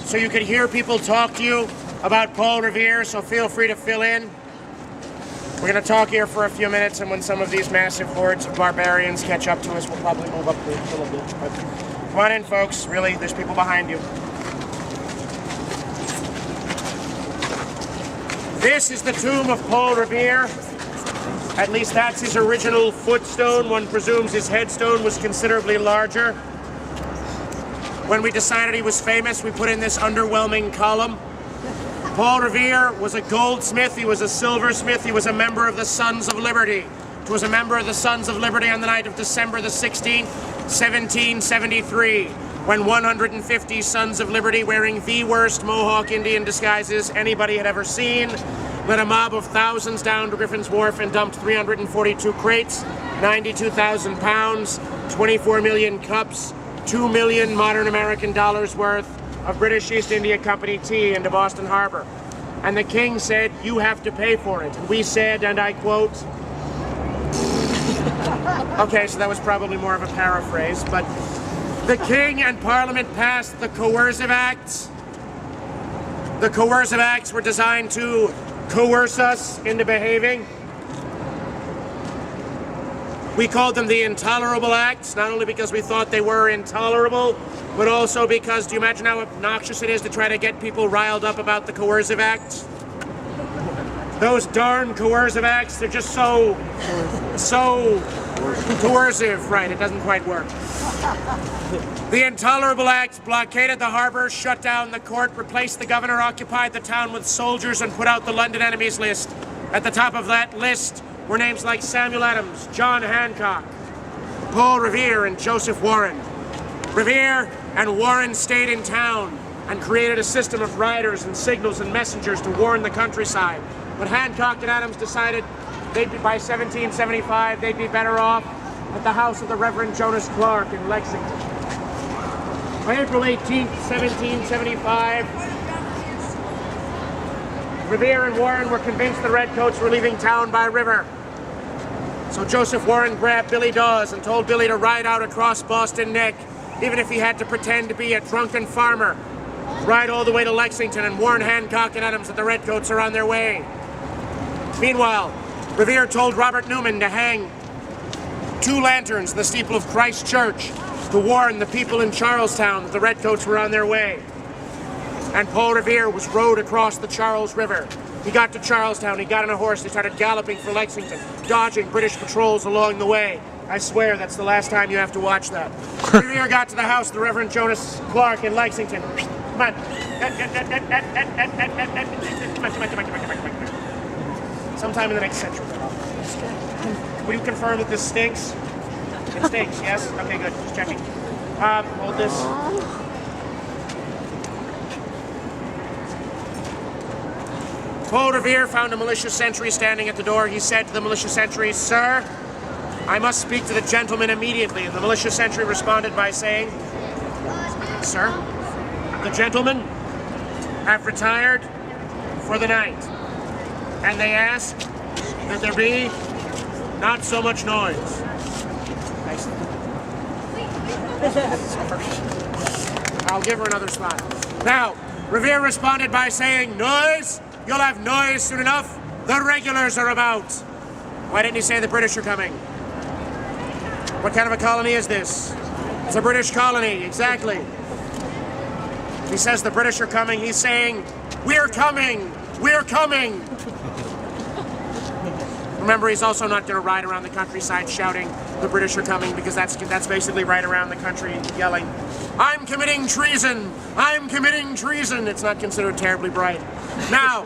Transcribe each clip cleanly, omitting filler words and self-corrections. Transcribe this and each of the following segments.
so you could hear people talk to you about Paul Revere, so feel free to fill in. We're going to talk here for a few minutes, and when some of these massive hordes of barbarians catch up to us, we'll probably move up a little bit. But come on in, folks. Really, there's people behind you. This is the tomb of Paul Revere. At least that's his original footstone. One presumes his headstone was considerably larger. When we decided he was famous, we put in this underwhelming column. Paul Revere was a goldsmith, he was a silversmith, he was a member of the Sons of Liberty. He was a member of the Sons of Liberty on the night of December the 16th, 1773, when 150 Sons of Liberty wearing the worst Mohawk Indian disguises anybody had ever seen led a mob of thousands down to Griffin's Wharf and dumped 342 crates, 92,000 pounds, 24 million cups, 2 million modern American dollars worth of British East India Company tea into Boston Harbor. And the king said, "You have to pay for it." And we said, and I quote, okay, so that was probably more of a paraphrase, but the king and parliament passed the Coercive Acts. The Coercive Acts were designed to coerce us into behaving. We called them the Intolerable Acts, not only because we thought they were intolerable, but also because, do you imagine how obnoxious it is to try to get people riled up about the Coercive Acts? Those darn Coercive Acts, they're just so coercive, right, it doesn't quite work. The Intolerable Acts blockaded the harbor, shut down the court, replaced the governor, occupied the town with soldiers, and put out the London enemies list. At the top of that list were names like Samuel Adams, John Hancock, Paul Revere, and Joseph Warren. Revere and Warren stayed in town and created a system of riders and signals and messengers to warn the countryside. But Hancock and Adams decided by 1775 they'd be better off at the house of the Reverend Jonas Clark in Lexington. By April 18th, 1775, Revere and Warren were convinced the Redcoats were leaving town by river. So Joseph Warren grabbed Billy Dawes and told Billy to ride out across Boston Neck, even if he had to pretend to be a drunken farmer. Ride all the way to Lexington and warn Hancock and Adams that the Redcoats are on their way. Meanwhile, Revere told Robert Newman to hang 2 lanterns in the steeple of Christ Church to warn the people in Charlestown that the Redcoats were on their way. And Paul Revere was rowed across the Charles River. He got to Charlestown, he got on a horse, he started galloping for Lexington, dodging British patrols along the way. I swear that's the last time you have to watch that. Revere got to the house of the Reverend Jonas Clark in Lexington. Come on. Sometime in the next century. Will you confirm that this stinks? It stinks, yes? Okay, good. Just checking. Hold this. Paul Revere found a militia sentry standing at the door. He said to the militia sentry, "Sir, I must speak to the gentleman immediately." And the militia sentry responded by saying, "Sir, the gentlemen have retired for the night, and they ask that there be not so much noise." Nice. I'll give her another spot. Now, Revere responded by saying, "Noise? You'll have noise soon enough. The regulars are about." Why didn't he say the British are coming? What kind of a colony is this? It's a British colony, exactly. He says the British are coming. He's saying, "We're coming! We're coming!" Remember, he's also not going to ride around the countryside shouting, "The British are coming," because that's basically right around the country yelling, "I'm committing treason! I'm committing treason!" It's not considered terribly bright. Now,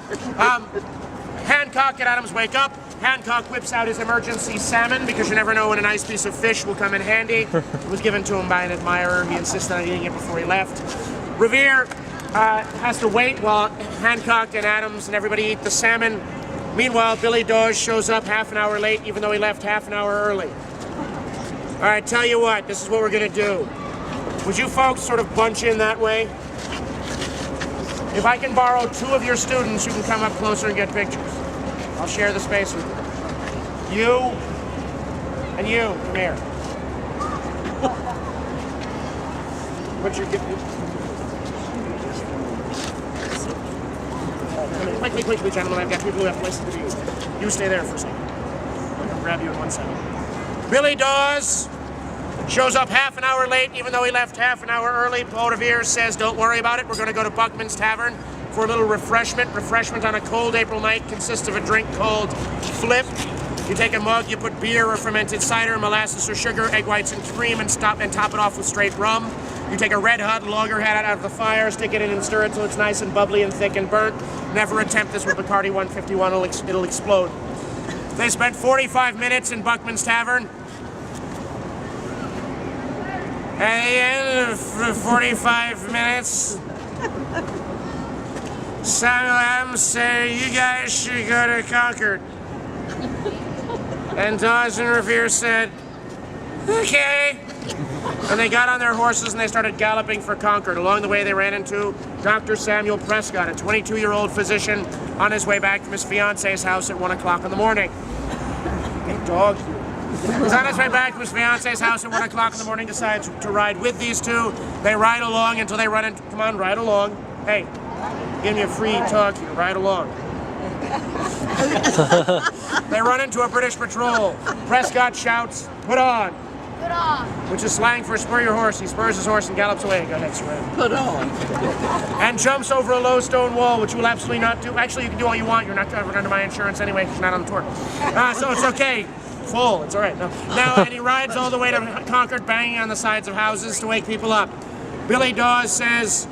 Hancock and Adams wake up. Hancock whips out his emergency salmon, because you never know when a nice piece of fish will come in handy. It was given to him by an admirer. He insisted on eating it before he left. Revere has to wait while Hancock and Adams and everybody eat the salmon. Meanwhile, Billy Dawes shows up half an hour late, even though he left half an hour early. All right, tell you what, this is what we're going to do. Would you folks sort of bunch in that way? If I can borrow 2 of your students, you can come up closer and get pictures. I'll share the space with you. You and you, come here. What's your gift? quickly, gentlemen. I've got people who have to listen to you. You stay there for a second. I'll grab you in 1 second. Billy Dawes shows up half an hour late, even though he left half an hour early. Paul Revere says, don't worry about it. We're going to go to Buckman's Tavern for a little refreshment. Refreshment on a cold April night consists of a drink called Flip. You take a mug, you put beer or fermented cider, molasses or sugar, egg whites and cream, and top it off with straight rum. You take a red hot lager hat out of the fire, stick it in and stir it till it's nice and bubbly and thick and burnt. Never attempt this with Bacardi 151, it'll explode. They spent 45 minutes in Buckman's Tavern. At the end of 45 minutes, Samuel Adams said, you guys should go to Concord. And Dawes and Revere said, okay. And they got on their horses and they started galloping for Concord. Along the way, they ran into Dr. Samuel Prescott, a 22-year-old physician on his way back from his fiance's house at 1 o'clock in the morning. Hey, dog. He's on his way back from his fiance's house at 1 o'clock in the morning, decides to ride with these two. They ride along until they run into, come on, ride along. Hey, give me a free talk here, ride along. They run into a British patrol. Prescott shouts, put on. Put on. Which is slang for spur your horse. He spurs his horse and gallops away. Go ahead, Saran. Put on. And jumps over a low stone wall, which you will absolutely not do. Actually, you can do all you want. You're not covered under my insurance anyway because you're not on the tour. So it's okay. Full. It's all right. No. Now, and he rides all the way to Concord, banging on the sides of houses to wake people up. Billy Dawes says,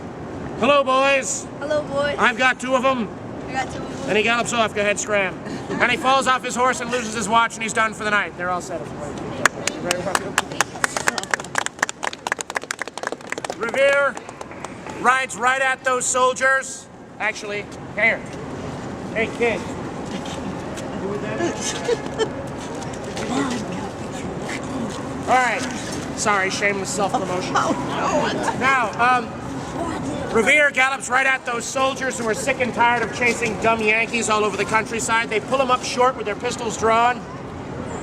hello, boys. Hello, boys. I've got 2 of them. I got 2 of them. And he gallops off. Go ahead, Scram. And he falls off his horse and loses his watch, and he's done for the night. They're all set. Revere rides right at those soldiers. Actually, here. Hey, kid. All right. Sorry, shameless self-promotion. Now, Revere gallops right at those soldiers who are sick and tired of chasing dumb Yankees all over the countryside. They pull him up short with their pistols drawn,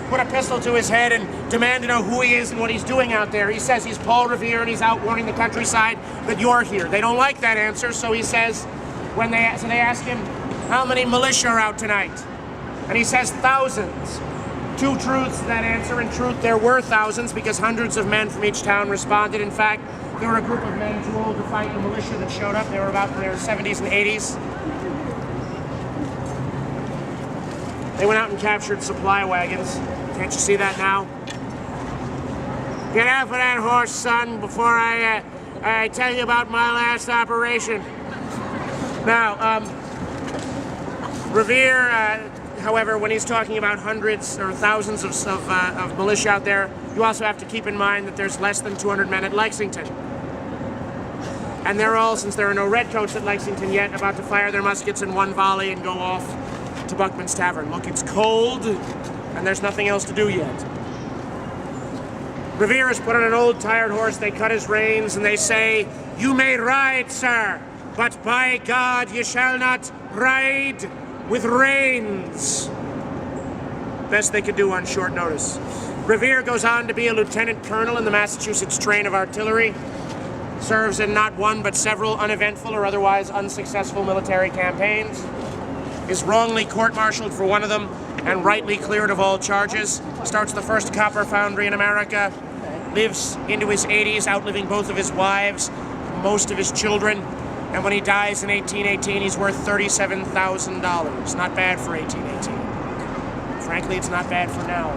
put a pistol to his head, and demand to know who he is and what he's doing out there. He says he's Paul Revere and he's out warning the countryside that you're here. They don't like that answer, so he says, they ask him, how many militia are out tonight? And he says thousands. 2 truths to that answer. In truth, there were thousands because hundreds of men from each town responded. In fact, there were a group of men too old to fight the militia that showed up. They were about in their 70s and 80s. They went out and captured supply wagons. Can't you see that now? Get off of that horse, son, before I tell you about my last operation. Now, Revere, however, when he's talking about hundreds or thousands of militia out there, you also have to keep in mind that there's less than 200 men at Lexington. And they're all, since there are no redcoats at Lexington yet, about to fire their muskets in one volley and go off to Buckman's Tavern. Look, it's cold, and there's nothing else to do yet. Revere is put on an old, tired horse. They cut his reins, and they say, you may ride, sir, but by God, you shall not ride with reins. Best they could do on short notice. Revere goes on to be a lieutenant colonel in the Massachusetts Train of Artillery. Serves in not one but several uneventful or otherwise unsuccessful military campaigns. Is wrongly court-martialed for one of them and rightly cleared of all charges. Starts the first copper foundry in America. Lives into his 80s, outliving both of his wives, most of his children. And when he dies in 1818, he's worth $37,000. Not bad for 1818. Frankly, it's not bad for now.